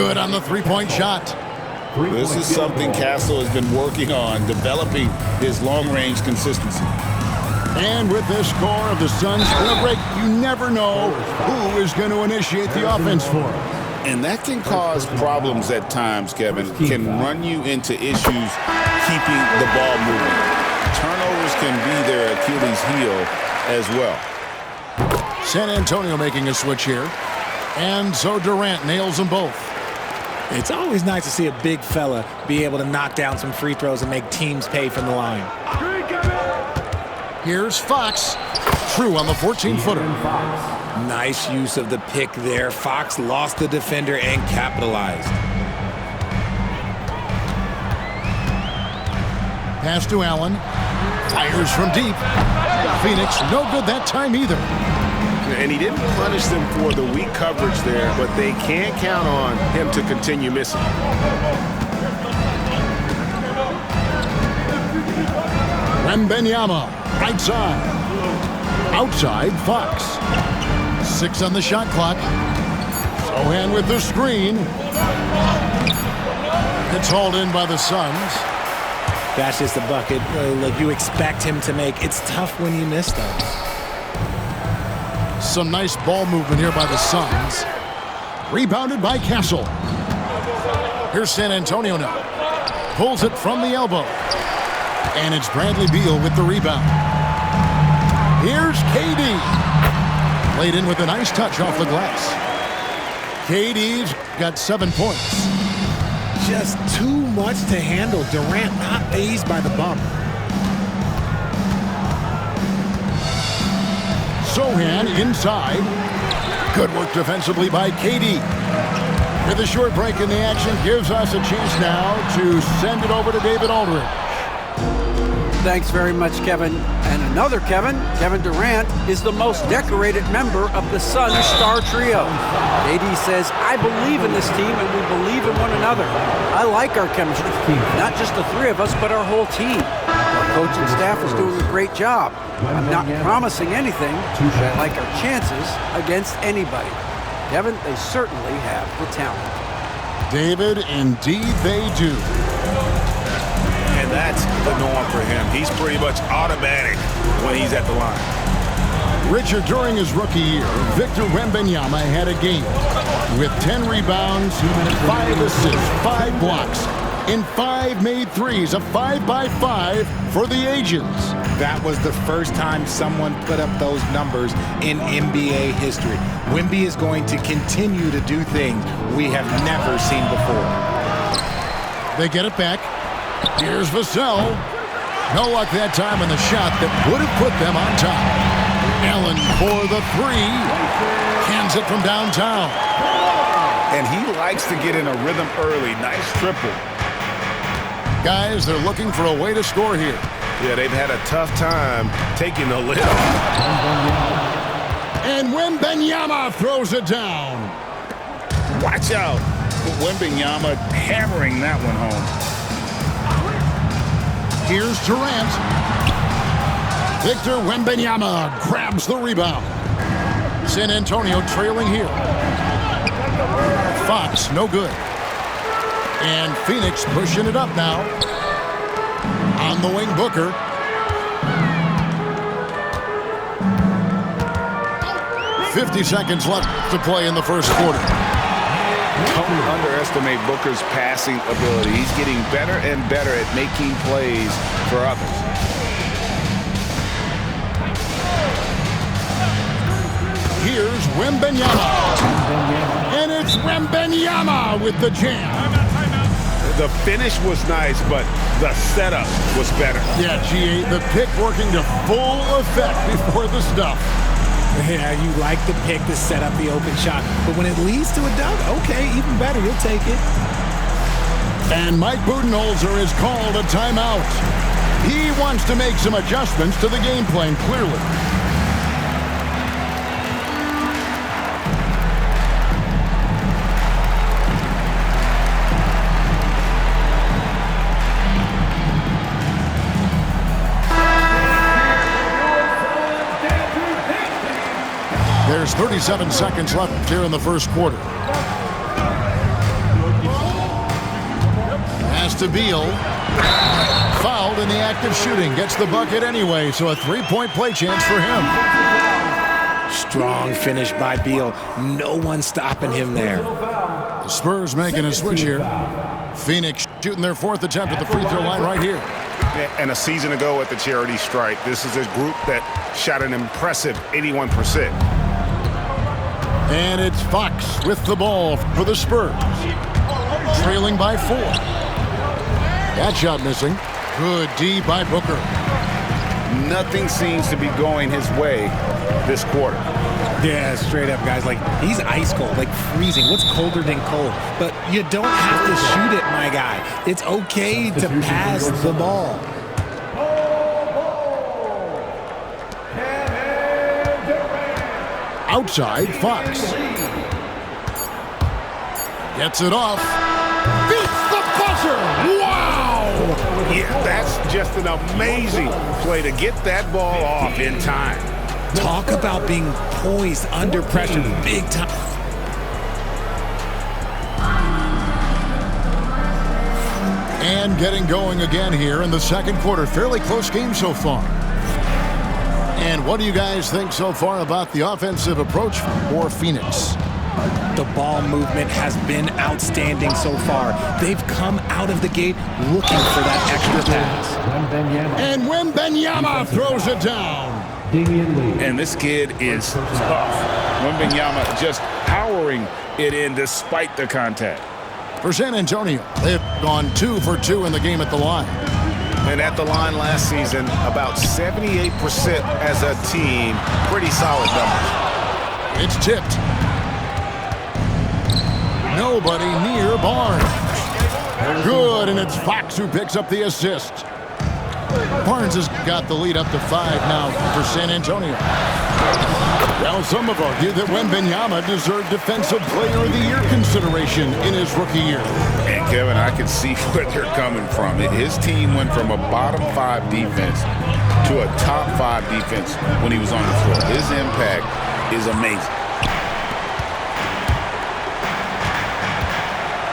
Good on the three-point shot. This is something Castle has been working on, developing his long-range consistency. And with this score of the Suns in a break, you never know who is going to initiate the offense for them. And that can cause problems at times, Kevin. Can run you into issues keeping the ball moving. Turnovers can be their Achilles heel as well. San Antonio making a switch here. And so Durant nails them both. It's always nice to see a big fella be able to knock down some free throws and make teams pay from the line. Here's Fox. True on the 14-footer. Nice use of the pick there. Fox lost the defender and capitalized. Pass to Allen. Fires from deep. Phoenix no good that time either. And he didn't punish them for the weak coverage there, but they can't count on him to continue missing. Wembanyama, right side. Outside, Fox. 6 on the shot clock. Sohan with the screen. It's hauled in by the Suns. That's just a bucket like you expect him to make. It's tough when you miss those. Some nice ball movement here by the Suns. Rebounded by Castle. Here's San Antonio now. Pulls it from the elbow. And it's Bradley Beal with the rebound. Here's KD. Played in with a nice touch off the glass. KD's got 7 points. Just too much to handle. Durant not fazed by the bump. Sohan inside. Good work defensively by KD. With a short break in the action, gives us a chance now to send it over to David Aldridge. Thanks very much, Kevin. And another Kevin, Kevin Durant, is the most decorated member of the Suns star trio. AD says, I believe in this team and we believe in one another. I like our chemistry. Not just the three of us, but our whole team. Our coaching staff is doing a great job. I'm not promising anything, but I like our chances against anybody. Kevin, they certainly have the talent. David, indeed they do. And that's the norm for him. He's pretty much automatic when he's at the line. Richard, during his rookie year, Victor Wembanyama had a game with 10 rebounds, 5 assists, 5 blocks, and 5 made threes, a 5-by-5 for the ages. That was the first time someone put up those numbers in NBA history. Wemby is going to continue to do things we have never seen before. They get it back. Here's Vassell. No luck that time on the shot that would have put them on top. Allen for the 3. Cans it from downtown. And he likes to get in a rhythm early. Nice triple. Guys, they're looking for a way to score here. Yeah, they've had a tough time taking the lead. And Wembanyama throws it down. Watch out. Wembanyama hammering that one home. Here's Durant. Victor Wembanyama grabs the rebound. San Antonio trailing here. Fox, no good. And Phoenix pushing it up now. On the wing, Booker. "50 seconds left to play in the first quarter." Don't underestimate Booker's passing ability. He's getting better and better at making plays for others. Here's Wembanyama. And it's Wembanyama with the jam. The finish was nice, but the setup was better. Yeah, GA, the pick working to full effect before the stuff. Yeah, you like the pick to set up the open shot, but when it leads to a dunk, okay, even better, you'll take it. And Mike Budenholzer is called a timeout. He wants to make some adjustments to the game plan, clearly. There's 37 seconds left here in the first quarter. Pass to Beal. Fouled in the act of shooting. Gets the bucket anyway, so a three-point play chance for him. Strong finish by Beal. No one stopping him there. The Spurs making a switch here. Phoenix shooting their fourth attempt at the free throw line right here. And a season ago at the charity stripe, this is a group that shot an impressive 81%. And it's Fox with the ball for the Spurs. Trailing by 4. That shot missing. Good D by Booker. Nothing seems to be going his way this quarter. Yeah, straight up, guys. Like, he's ice cold, like freezing. What's colder than cold? But you don't have to shoot it, my guy. It's okay to pass the ball. Outside, Fox. Gets it off. Beats the buzzer! Wow! Yeah, that's just an amazing play to get that ball off in time. Talk about being poised under pressure, big time. And getting going again here in the second quarter. Fairly close game so far. And what do you guys think so far about the offensive approach for Phoenix? The ball movement has been outstanding so far. They've come out of the gate looking for that extra pass. And Wembanyama throws it down. And this kid is tough. Wembanyama just powering it in despite the contact. For San Antonio, they've gone 2 for 2 in the game at the line. And at the line last season, about 78% as a team. Pretty solid numbers. It's tipped. Nobody near Barnes. Good, and it's Fox who picks up the assist. Barnes has got the lead up to 5 now for San Antonio. Well, some have argued that Wembanyama deserved Defensive Player of the Year consideration in his rookie year. And Kevin, I can see where they're coming from. His team went from a bottom 5 defense to a top 5 defense when he was on the floor. His impact is amazing.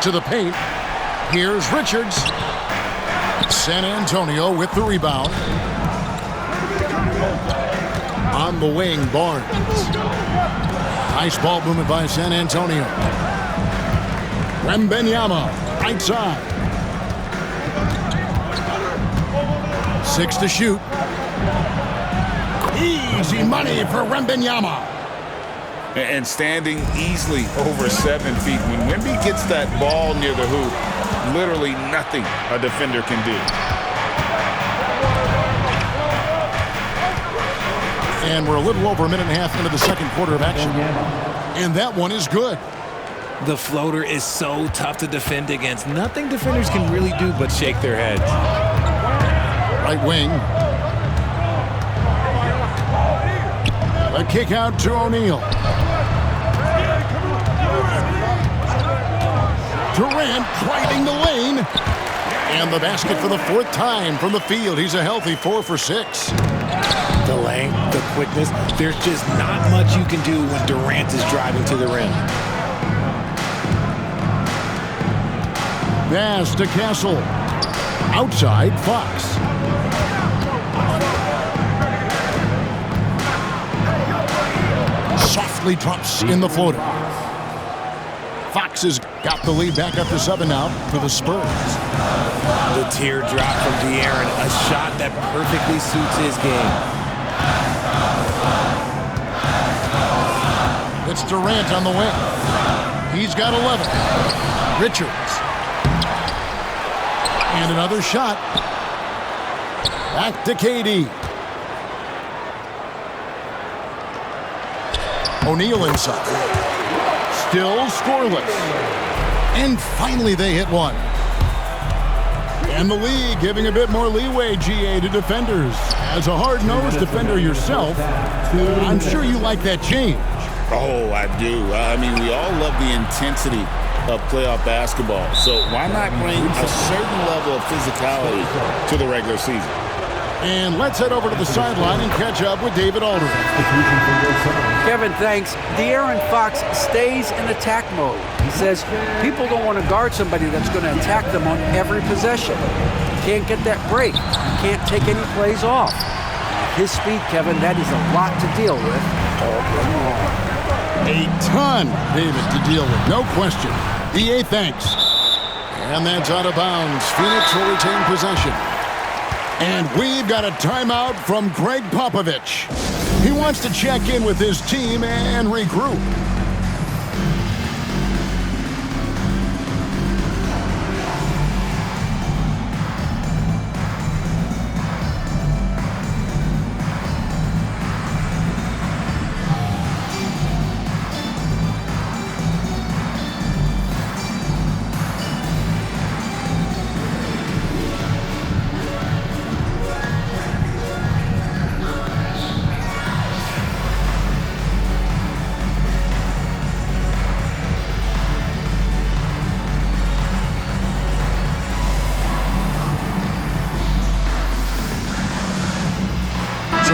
To the paint. Here's Richards. San Antonio with the rebound. On the wing, Barnes. Nice ball movement by San Antonio. Wembanyama, right side. 6 to shoot. Easy money for Wembanyama. And standing easily over 7 feet. When Wemby gets that ball near the hoop, literally nothing a defender can do. And we're a little over a minute and a half into the second quarter of action. And that one is good. The floater is so tough to defend against. Nothing defenders can really do but shake their heads. Right wing. A kick out to O'Neal. Durant driving the lane. And the basket for the 4th time from the field. He's a healthy 4 for 6. The length, the quickness, there's just not much you can do when Durant is driving to the rim. Pass to Castle. Outside, Fox. Softly drops in the floater. Fox has got the lead back up to 7 now for the Spurs. The teardrop from De'Aaron, a shot that perfectly suits his game. It's Durant on the wing. He's got 11. Richards. And another shot. Back to KD. O'Neal inside. Still scoreless. And finally they hit one. And the league giving a bit more leeway, GA, to defenders. As a hard-nosed defender yourself, I'm sure you like that change. Oh, I do. I mean, we all love the intensity of playoff basketball. So why not bring a certain level of physicality to the regular season? And let's head over to the sideline and catch up with David Aldridge. Kevin, thanks. De'Aaron Fox stays in attack mode. He says people don't want to guard somebody that's going to attack them on every possession. You can't get that break. You can't take any plays off. His speed, Kevin, that is a lot to deal with all game long. A ton, David, to deal with, no question. DA, thanks. And that's out of bounds. Phoenix will retain possession. And we've got a timeout from Greg Popovich. He wants to check in with his team and regroup.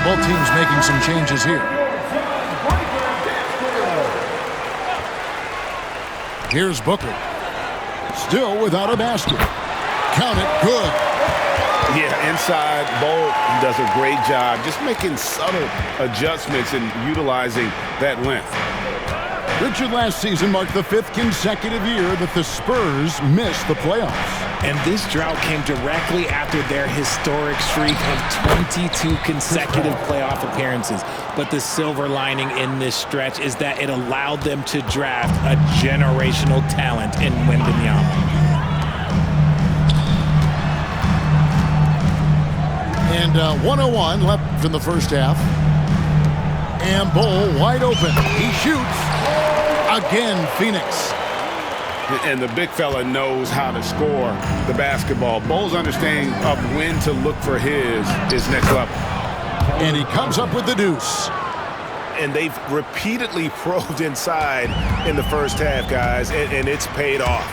Both teams making some changes here. Here's Booker. Still without a basket. Count it. Good. Yeah, inside, Bol does a great job just making subtle adjustments and utilizing that length. Richard, last season marked the 5th consecutive year that the Spurs missed the playoffs. And this drought came directly after their historic streak of 22 consecutive playoff appearances. But the silver lining in this stretch is that it allowed them to draft a generational talent in Wembanyama. And 101 left in the first half. And Bol wide open. He shoots. Again, Phoenix. And the big fella knows how to score the basketball. Bol's understanding of when to look for his next level. And he comes up with the deuce. And they've repeatedly probed inside in the first half, guys, and it's paid off.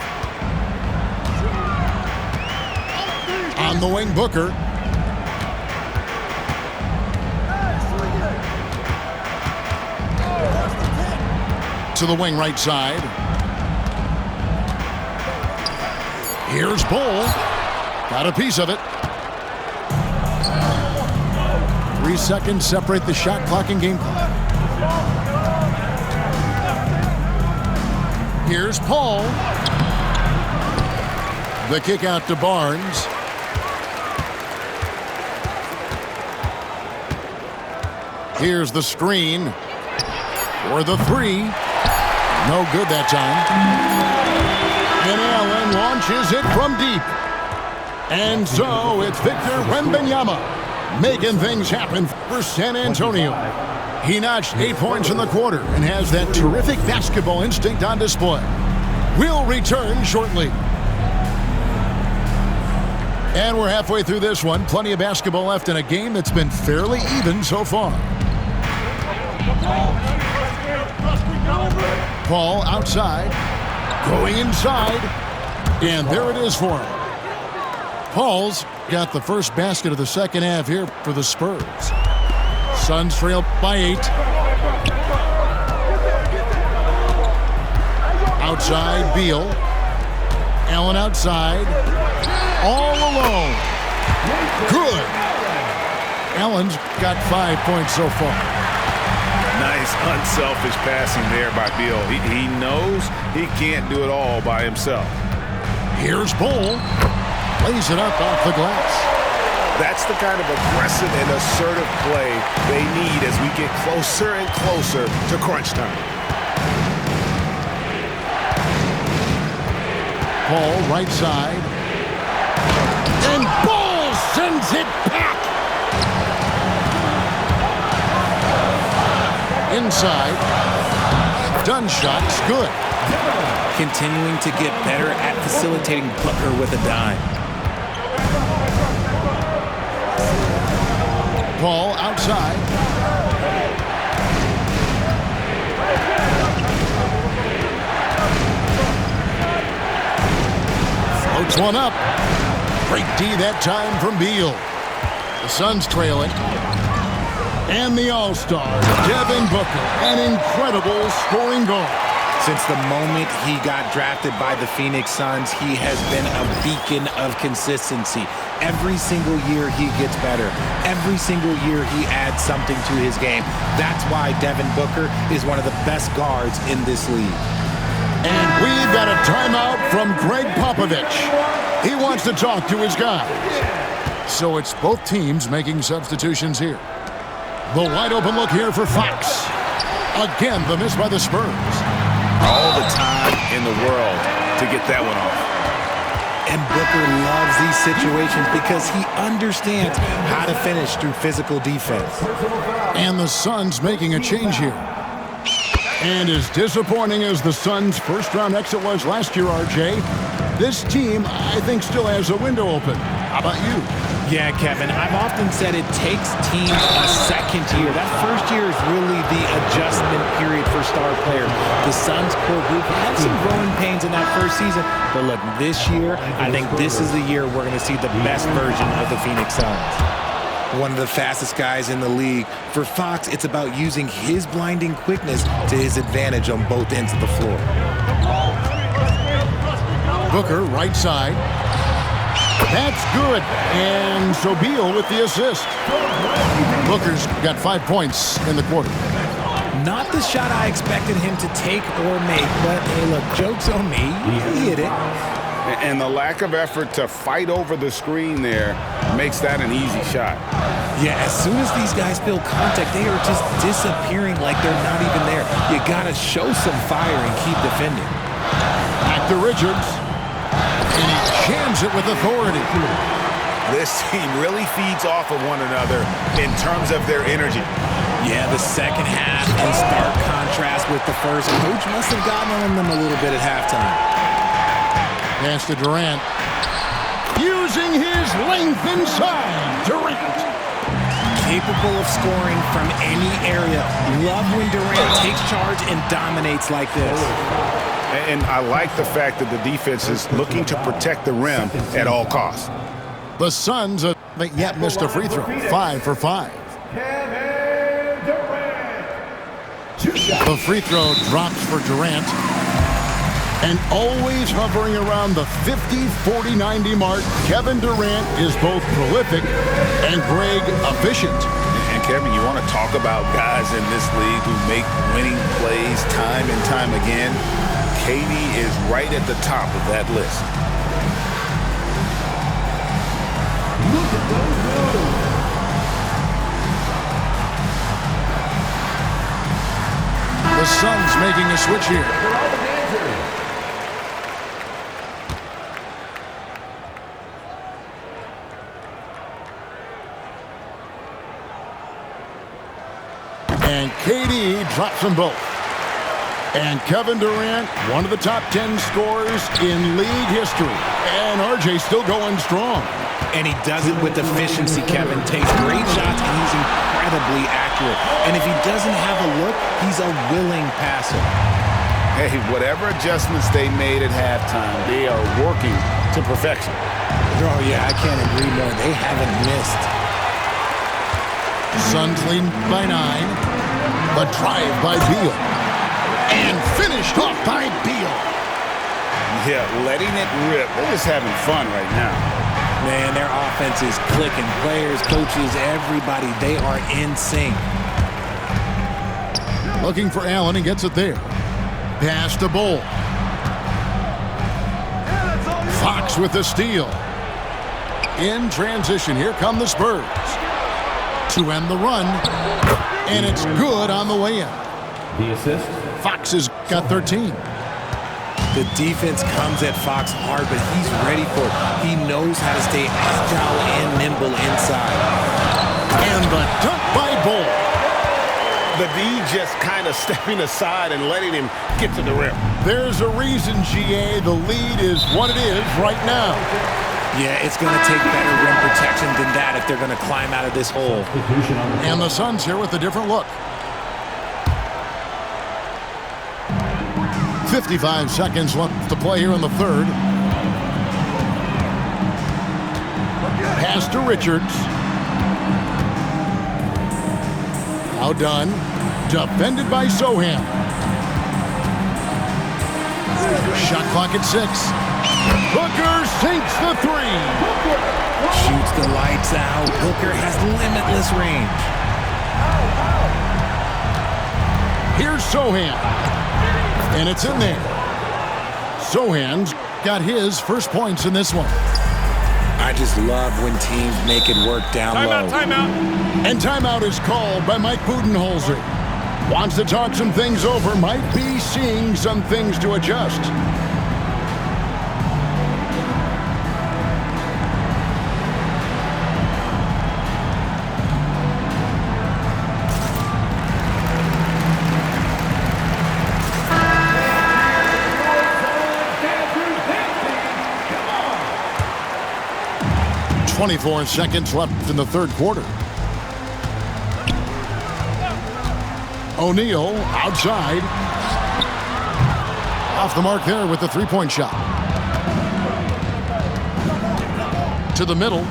On the wing, Booker. To the wing right side. Here's Bol. Got a piece of it. 3 seconds separate the shot clock and game clock. Here's Paul. The kick out to Barnes. Here's the screen for the 3. No good that time. And Allen launches it from deep. And so it's Victor Wembanyama making things happen for San Antonio. He notched 8 points in the quarter and has that terrific basketball instinct on display. We'll return shortly. And we're halfway through this one. Plenty of basketball left in a game that's been fairly even so far. Paul outside, going inside, and there it is for him. Paul's got the first basket of the second half here for the Spurs. Suns trail by 8. Outside, Beal. Allen outside. All alone. Good. Allen's got 5 points so far. Nice, unselfish passing there by Beal. He knows he can't do it all by himself. Here's Bol. Lays it up off the glass. That's the kind of aggressive and assertive play they need as we get closer and closer to crunch time. Paul right side. And Bol sends it back. Inside. Done shot's good. Continuing to get better at facilitating Booker with a dime. Paul outside. Floats one up. Great D that time from Beal. The Suns trailing. And the All-Star, Devin Booker, an incredible scoring goal. Since the moment he got drafted by the Phoenix Suns, he has been a beacon of consistency. Every single year he gets better. Every single year he adds something to his game. That's why Devin Booker is one of the best guards in this league. And we've got a timeout from Greg Popovich. He wants to talk to his guys. So it's both teams making substitutions here. The wide open look here for Fox. Again, the miss by the Spurs. All the time in the world to get that one off. And Booker loves these situations because he understands how to finish through physical defense. And the Suns making a change here. And as disappointing as the Suns' first-round exit was last year, RJ, this team, I think, still has a window open. How about you? Yeah, Kevin, I've often said it takes teams a second year. That first year is really the adjustment period for star players. The Suns core group had some growing pains in that first season, but look, this year, I think this is the year we're going to see the best version of the Phoenix Suns. One of the fastest guys in the league. For Fox, it's about using his blinding quickness to his advantage on both ends of the floor. Booker, right side. That's good. And so Beal with the assist. Booker's got 5 points in the quarter. Not the shot I expected him to take or make, but hey, look, joke's on me. He hit it. And the lack of effort to fight over the screen there makes that an easy shot. Yeah, as soon as these guys feel contact, they are just disappearing like they're not even there. You gotta show some fire and keep defending. Back to Richards. And he jams it with authority. This team really feeds off of one another in terms of their energy. Yeah, the second half in stark contrast with the first. Coach must have gotten on them a little bit at halftime. Pass to Durant. Using his length inside. Durant. Capable of scoring from any area. Love when Durant takes charge and dominates like this. And I like the fact that the defense is looking to protect the rim at all costs. The Suns haven't yet missed a free throw. 5 for 5. The free throw drops for Durant. And always hovering around the 50, 40, 90 mark, Kevin Durant is both prolific and Greg efficient. And Kevin, you want to talk about guys in this league who make winning plays time and time again? KD is right at the top of that list. The Suns making a switch here. And KD drops them both. And Kevin Durant, one of the top 10 scorers in league history. And RJ still going strong. And he does it with efficiency, Kevin. Takes great shots, and he's incredibly accurate. And if he doesn't have a look, he's a willing passer. Hey, whatever adjustments they made at halftime, they are working to perfection. Oh, yeah, I can't agree more. They haven't missed. Suns lead by 9. The drive by Beal. And finished off by Beal. Yeah, letting it rip. They're just having fun right now. Man, their offense is clicking. Players, coaches, everybody, they are in sync. Looking for Allen, and gets it there. Pass to Bull. Fox with the steal. In transition, here come the Spurs. To end the run. And it's good on the way in. The assist. Fox has got 13. The defense comes at Fox hard, but he's ready for it. He knows how to stay agile and nimble inside. And the dunk by Bull. The D just kind of stepping aside and letting him get to the rim. There's a reason, GA, the lead is what it is right now. Yeah, it's going to take better rim protection than that if they're going to climb out of this hole. And the Suns here with a different look. 55 seconds left to play here in the third. Pass to Richards. Outdone. Defended by Sohan. Shot clock at 6. Booker sinks the 3. Shoots the lights out. Booker has limitless range. Here's Sohan. And it's in there. Sohan's got his first points in this one. I just love when teams make it work down low. Timeout. And timeout is called by Mike Budenholzer. Wants to talk some things over. Might be seeing some things to adjust. – 24 seconds left in the third quarter. O'Neal outside. Off the mark there with the three-point shot. To the middle.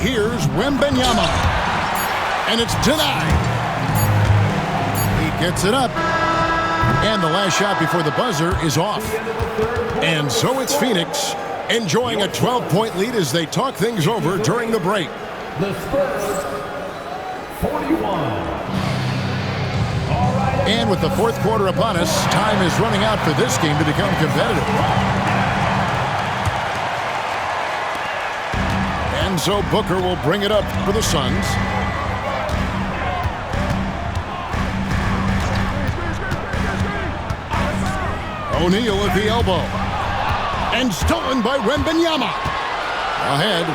Here's Wembanyama. And it's denied. He gets it up. And the last shot before the buzzer is off. And so it's Phoenix enjoying a 12-point lead as they talk things over during the break. The Spurs, 41. And with the fourth quarter upon us, time is running out for this game to become competitive. And so Booker will bring it up for the Suns. O'Neal at the elbow. And stolen by Wembanyama. Ahead.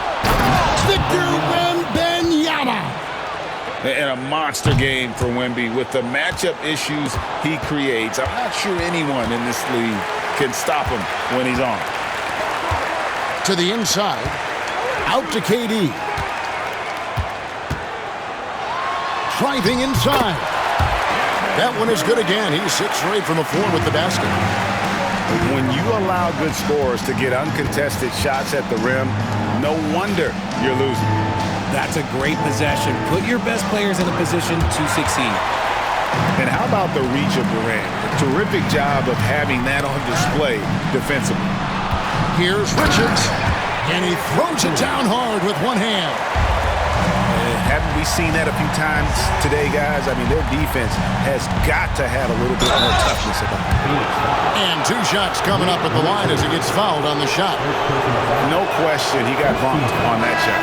Victor Wembanyama. And a monster game for Wemby with the matchup issues he creates. I'm not sure anyone in this league can stop him when he's on. To the inside. Out to KD. Driving inside. That one is good again. He's 6 straight from the floor with the basket. When you allow good scorers to get uncontested shots at the rim, no wonder you're losing. That's a great possession. Put your best players in a position to succeed. And how about the reach of Durant? A terrific job of having that on display defensively. Here's Richards. And he throws it down hard with one hand. Haven't we seen that a few times today, guys? I mean, their defense has got to have a little bit more toughness about it. And 2 shots coming up at the line as he gets fouled on the shot. No question, he got bumped on that shot.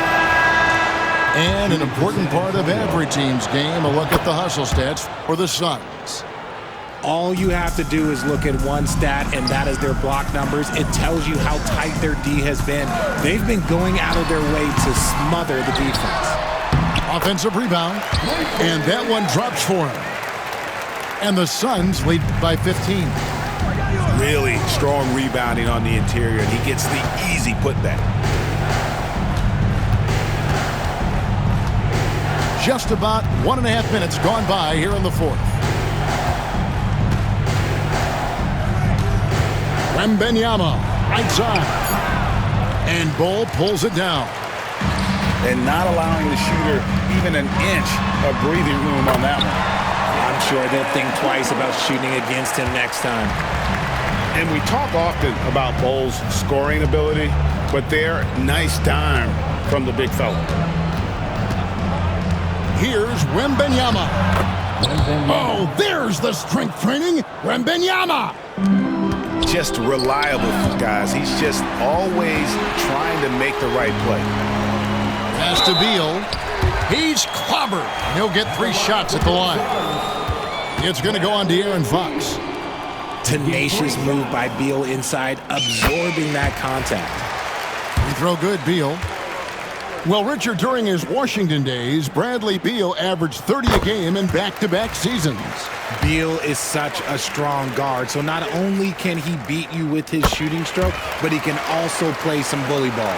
And an important part of every team's game, a look at the hustle stats for the Suns. All you have to do is look at one stat, and that is their block numbers. It tells you how tight their D has been. They've been going out of their way to smother the defense. Offensive rebound, and that one drops for him. And the Suns lead by 15. Really strong rebounding on the interior, and he gets the easy putback. Just about 1.5 minutes gone by here in the fourth. Wembanyama, right side. And Bull pulls it down. And not allowing the shooter even an inch of breathing room on that one. I'm sure they'll think twice about shooting against him next time. And we talk often about Bull's scoring ability, but they're nice dime from the big fella. Here's Wembanyama. Oh, there's the strength training. Wembanyama. Just reliable, guys. He's just always trying to make the right play. Pass to Beal. He's clobbered. He'll get 3 shots at the line. It's going to go on De'Aaron Fox. Tenacious move by Beal inside, absorbing that contact. Free throw good, Beal. Well, Richard, during his Washington days, Bradley Beal averaged 30 a game in back-to-back seasons. Beal is such a strong guard, so not only can he beat you with his shooting stroke, but he can also play some bully ball.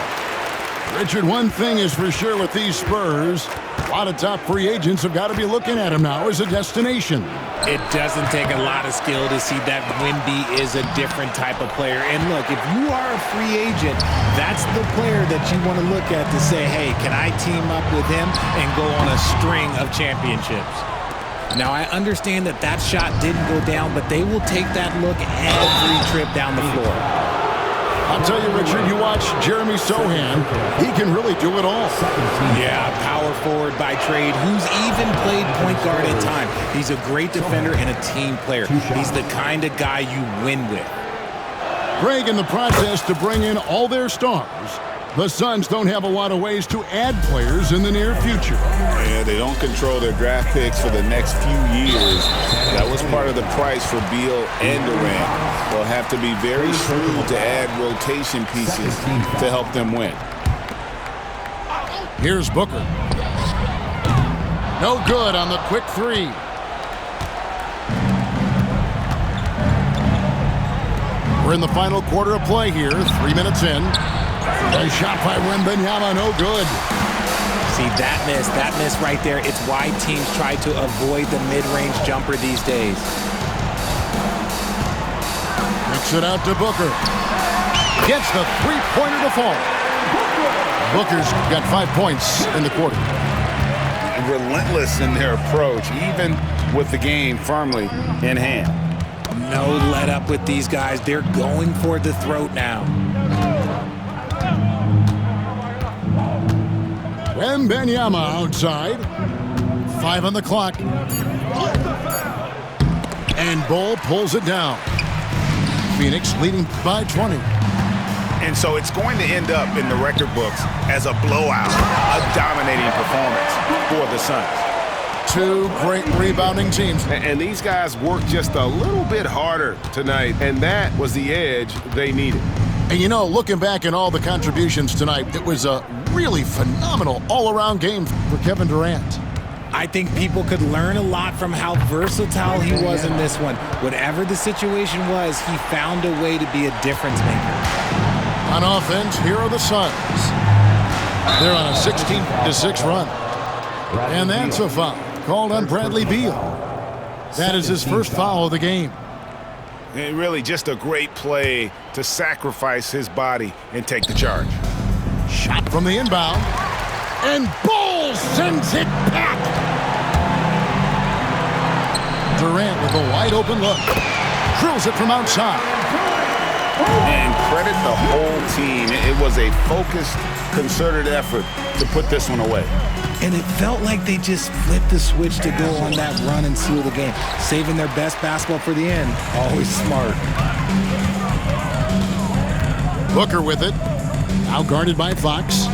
Richard, one thing is for sure with these Spurs, a lot of top free agents have got to be looking at him now as a destination. It doesn't take a lot of skill to see that Wemby is a different type of player. And look, if you are a free agent, that's the player that you want to look at to say, hey, can I team up with him and go on a string of championships? Now, I understand that that shot didn't go down, but they will take that look every trip down the floor. I'll tell you, Richard, you watch Jeremy Sohan, he can really do it all. Yeah, power forward by trade, who's even played point guard at time. He's a great defender and a team player. He's the kind of guy you win with. Greg, in the process to bring in all their stars, the Suns don't have a lot of ways to add players in the near future. Yeah, they don't control their draft picks for the next few years. That was part of the price for Beal and Durant. They'll have to be very shrewd to add rotation pieces to help them win. Here's Booker. No good on the quick three. We're in the final quarter of play here, 3 minutes in. A shot by Wembanyama, no good. See, that miss right there, it's why teams try to avoid the mid-range jumper these days. Kicks it out to Booker. Gets the three-pointer to fall. Booker's got 5 points in the quarter. Relentless in their approach, even with the game firmly in hand. No let up with these guys. They're going for the throat now. Wembanyama outside. 5 on the clock. And Bull pulls it down. Phoenix leading by 20. And so it's going to end up in the record books as a blowout, a dominating performance for the Suns. Two great rebounding teams. And these guys worked just a little bit harder tonight, and that was the edge they needed. And you know, looking back at all the contributions tonight, it was a really phenomenal all-around game for Kevin Durant. I think people could learn a lot from how versatile he was in this one. Whatever the situation was, he found a way to be a difference maker. On offense, here are the Suns. They're on a 16-6 run. And that's a foul called on Bradley Beal. That is his first foul of the game. And really just a great play to sacrifice his body and take the charge. Shot from the inbound. And Bull sends it back. Durant with a wide open look. Drills it from outside. And credit the whole team. It was a focused, concerted effort to put this one away. And it felt like they just flipped the switch to go on that run and seal the game. Saving their best basketball for the end. Always smart. Booker with it. Now guarded by Fox.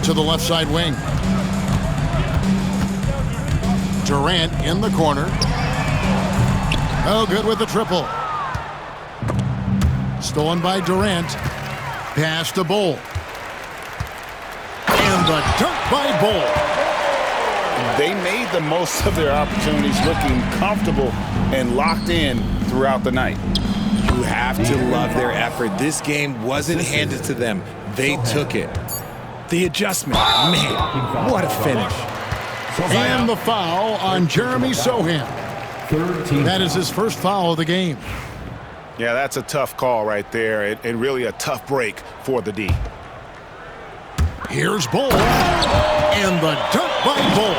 To the left side wing. Durant in the corner. Oh, good with the triple. Stolen by Durant. Pass to Bull. And the dunk by Bull. They made the most of their opportunities, looking comfortable and locked in throughout the night. You have to love their effort. This game wasn't handed to them. They took it. The adjustment, man, what a finish. And the foul on Jeremy Sohan. That is his first foul of the game. Yeah, that's a tough call right there, and really a tough break for the D. Here's Bull. And the dunk by Bull.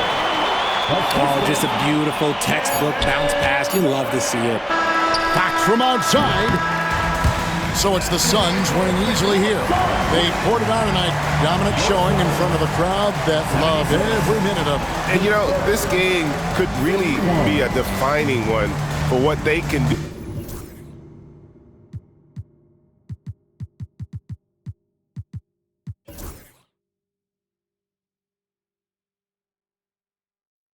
Oh, just a beautiful textbook bounce pass. You love to see it. Fox from outside. So it's the Suns winning easily here. They poured it out tonight. Dominant showing in front of a crowd that loved every minute of it. And, you know, this game could really be a defining one for what they can do.